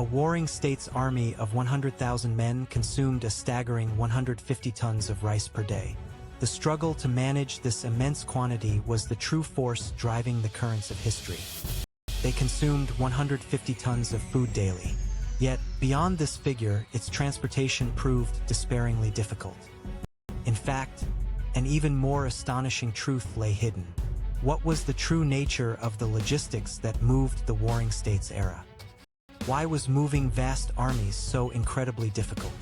a warring state's army of 100,000 men consumed a staggering 150 tons of rice per day. The struggle to manage this immense quantity was the true force driving the currents of history. They consumed 150 tons of food daily. Yet, beyond this figure, its transportation proved despairingly difficult. In fact, an even more astonishing truth lay hidden. What was the true nature of the logistics that moved the warring states era? Why was moving vast armies so incredibly difficult?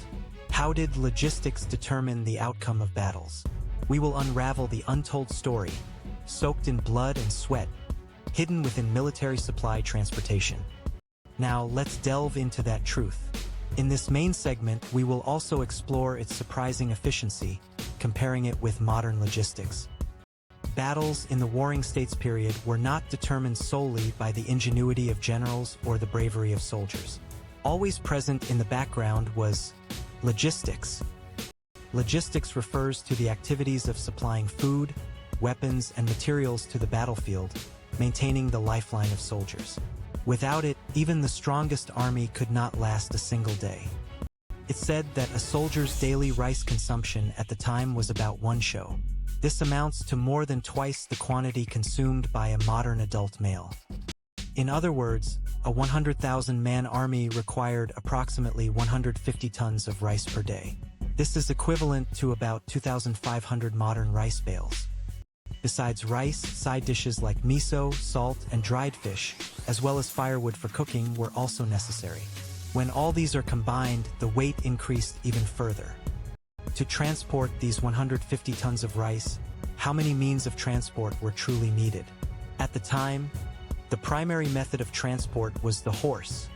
How did logistics determine the outcome of battles? We will unravel the untold story, soaked in blood and sweat, hidden within military supply transportation. Now, let's delve into that truth. In this main segment, we will also explore its surprising efficiency, comparing it with modern logistics. Battles in the warring states period were not determined solely by the ingenuity of generals or the bravery of soldiers. Always present in the background was logistics. Logistics refers to the activities of supplying food, weapons, and materials to the battlefield, maintaining the lifeline of soldiers. Without it, even the strongest army could not last a single day. It's said that a soldier's daily rice consumption at the time was about 1 sho. This amounts to more than twice the quantity consumed by a modern adult male. In other words, a 100,000-man army required approximately 150 tons of rice per day. This is equivalent to about 2,500 modern rice bales. Besides rice, side dishes like miso, salt, and dried fish, as well as firewood for cooking, were also necessary. When all these are combined, the weight increased even further. To transport these 150 tons of rice, how many means of transport were truly needed? At the time, the primary method of transport was the horse.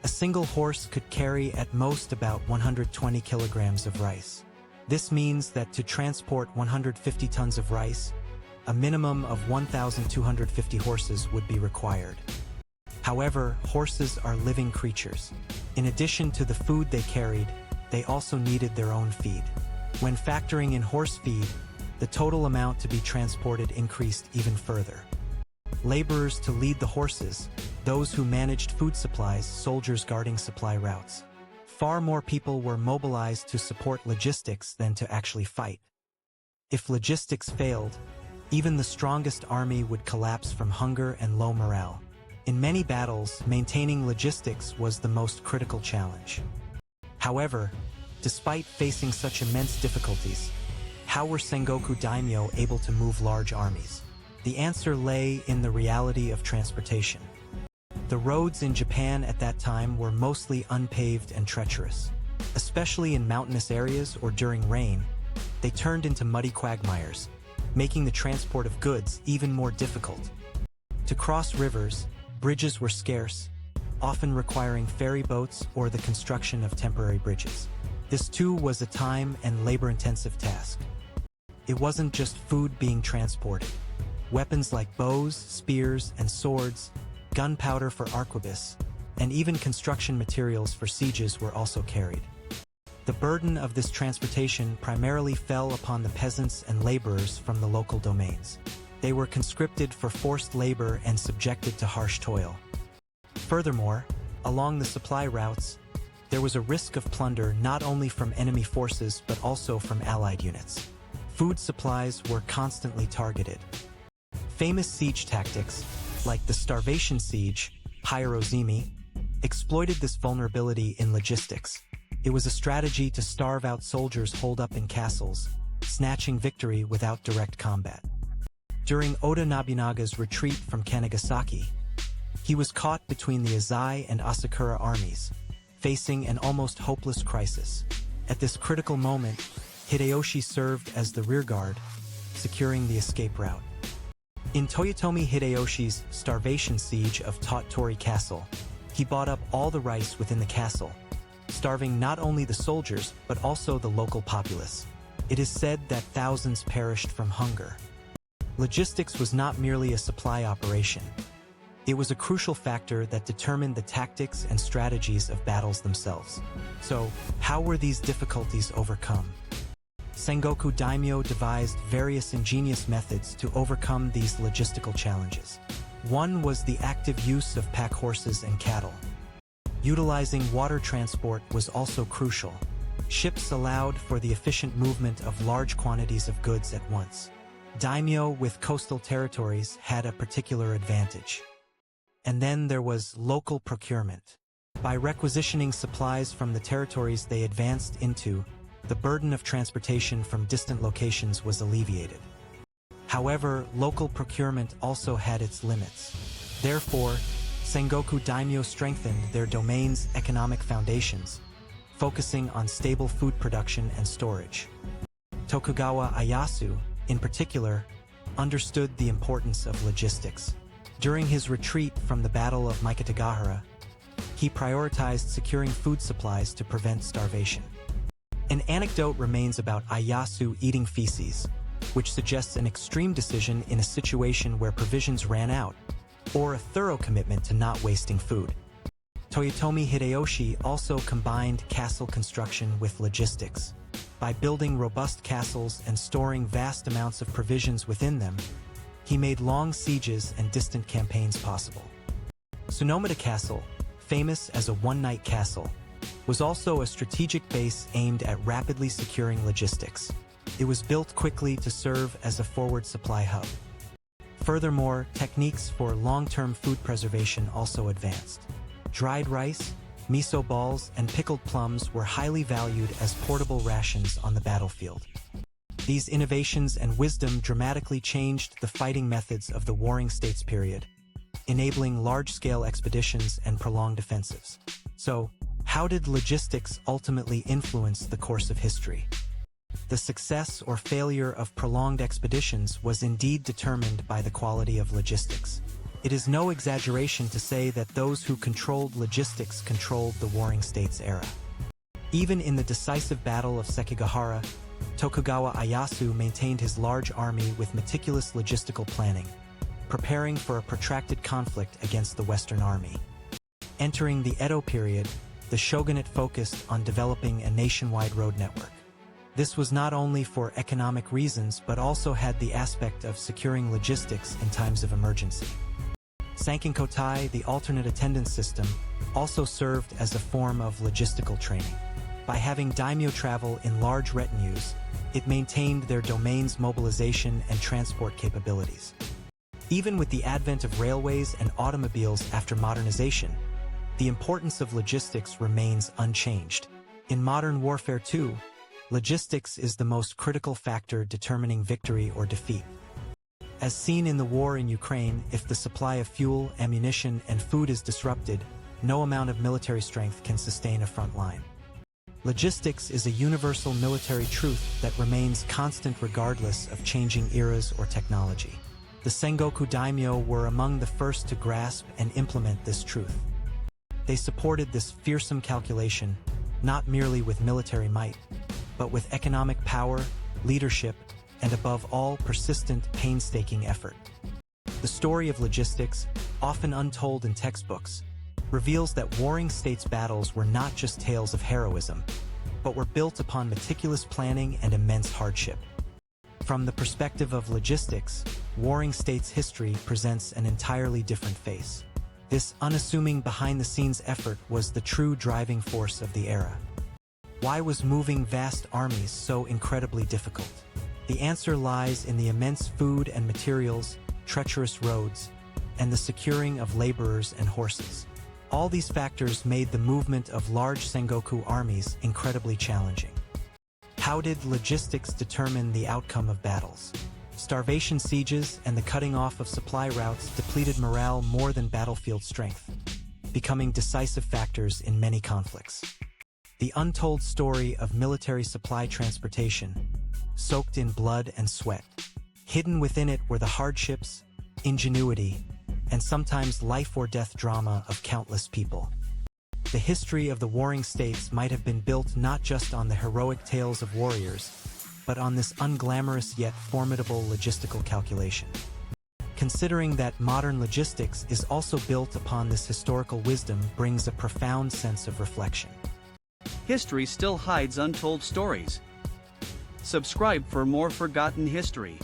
A single horse could carry at most about 120 kilograms of rice. This means that to transport 150 tons of rice, a minimum of 1,250 horses would be required. However, horses are living creatures. In addition to the food they carried, they also needed their own feed. When factoring in horse feed, the total amount to be transported increased even further. Laborers to lead the horses, those who managed food supplies, soldiers guarding supply routes. Far more people were mobilized to support logistics than to actually fight. If logistics failed, even the strongest army would collapse from hunger and low morale. In many battles, maintaining logistics was the most critical challenge. However, despite facing such immense difficulties, how were Sengoku daimyo able to move large armies? The answer lay in the reality of transportation. The roads in Japan at that time were mostly unpaved and treacherous. Especially in mountainous areas or during rain, they turned into muddy quagmires, making the transport of goods even more difficult. To cross rivers, bridges were scarce, often requiring ferry boats or the construction of temporary bridges. This too was a time and labor-intensive task. It wasn't just food being transported. Weapons like bows, spears, and swords, gunpowder for arquebus, and even construction materials for sieges were also carried. The burden of this transportation primarily fell upon the peasants and laborers from the local domains. They were conscripted for forced labor and subjected to harsh toil. Furthermore, along the supply routes, there was a risk of plunder not only from enemy forces but also from allied units. Food supplies were constantly targeted. Famous siege tactics, like the starvation siege, Hirozimi, exploited this vulnerability in logistics. It was a strategy to starve out soldiers holed up in castles, snatching victory without direct combat. During Oda Nobunaga's retreat from Kanagasaki, he was caught between the Azai and Asakura armies, facing an almost hopeless crisis. At this critical moment, Hideyoshi served as the rearguard, securing the escape route. In Toyotomi Hideyoshi's starvation siege of Tottori Castle, he bought up all the rice within the castle, starving not only the soldiers but also the local populace. It is said that thousands perished from hunger. Logistics was not merely a supply operation. It was a crucial factor that determined the tactics and strategies of battles themselves. So, how were these difficulties overcome? Sengoku daimyo devised various ingenious methods to overcome these logistical challenges. One was the active use of pack horses and cattle. Utilizing water transport was also crucial. Ships allowed for the efficient movement of large quantities of goods at once. Daimyo with coastal territories had a particular advantage. And then there was local procurement. By requisitioning supplies from the territories they advanced into, the burden of transportation from distant locations was alleviated. However, local procurement also had its limits. Therefore, Sengoku daimyo strengthened their domain's economic foundations, focusing on stable food production and storage. Tokugawa Ieyasu, in particular, understood the importance of logistics. During his retreat from the Battle of Mikitagahara, he prioritized securing food supplies to prevent starvation. An anecdote remains about Ieyasu eating feces, which suggests an extreme decision in a situation where provisions ran out, or a thorough commitment to not wasting food. Toyotomi Hideyoshi also combined castle construction with logistics. By building robust castles and storing vast amounts of provisions within them, he made long sieges and distant campaigns possible. Tsunomita Castle, famous as a one-night castle, was also a strategic base aimed at rapidly securing logistics. It was built quickly to serve as a forward supply hub. Furthermore, techniques for long-term food preservation also advanced. Dried rice, miso balls, and pickled plums were highly valued as portable rations on the battlefield. These innovations and wisdom dramatically changed the fighting methods of the Warring States period, enabling large-scale expeditions and prolonged offensives. So, how did logistics ultimately influence the course of history? The success or failure of prolonged expeditions was indeed determined by the quality of logistics. It is no exaggeration to say that those who controlled logistics controlled the Warring States era. Even in the decisive Battle of Sekigahara, Tokugawa Ieyasu maintained his large army with meticulous logistical planning, preparing for a protracted conflict against the Western Army. Entering the Edo period, the shogunate focused on developing a nationwide road network. This was not only for economic reasons but also had the aspect of securing logistics in times of emergency. Sankinkotai, the alternate attendance system, also served as a form of logistical training. By having daimyo travel in large retinues, it maintained their domain's mobilization and transport capabilities. Even with the advent of railways and automobiles after modernization, the importance of logistics remains unchanged. In modern warfare too, logistics is the most critical factor determining victory or defeat. As seen in the war in Ukraine, if the supply of fuel, ammunition, and food is disrupted, no amount of military strength can sustain a front line. Logistics is a universal military truth that remains constant regardless of changing eras or technology. The Sengoku daimyo were among the first to grasp and implement this truth. They supported this fearsome calculation, not merely with military might, but with economic power, leadership, and above all, persistent, painstaking effort. The story of logistics, often untold in textbooks, reveals that Warring States battles were not just tales of heroism, but were built upon meticulous planning and immense hardship. From the perspective of logistics, Warring States history presents an entirely different face. This unassuming behind-the-scenes effort was the true driving force of the era. Why was moving vast armies so incredibly difficult? The answer lies in the immense food and materials, treacherous roads, and the securing of laborers and horses. All these factors made the movement of large Sengoku armies incredibly challenging. How did logistics determine the outcome of battles? Starvation sieges and the cutting off of supply routes depleted morale more than battlefield strength, becoming decisive factors in many conflicts. The untold story of military supply transportation, soaked in blood and sweat. Hidden within it were the hardships, ingenuity, and sometimes life-or-death drama of countless people. The history of the Warring States might have been built not just on the heroic tales of warriors, but on this unglamorous yet formidable logistical calculation. Considering that modern logistics is also built upon this historical wisdom brings a profound sense of reflection. History still hides untold stories. Subscribe for more forgotten history.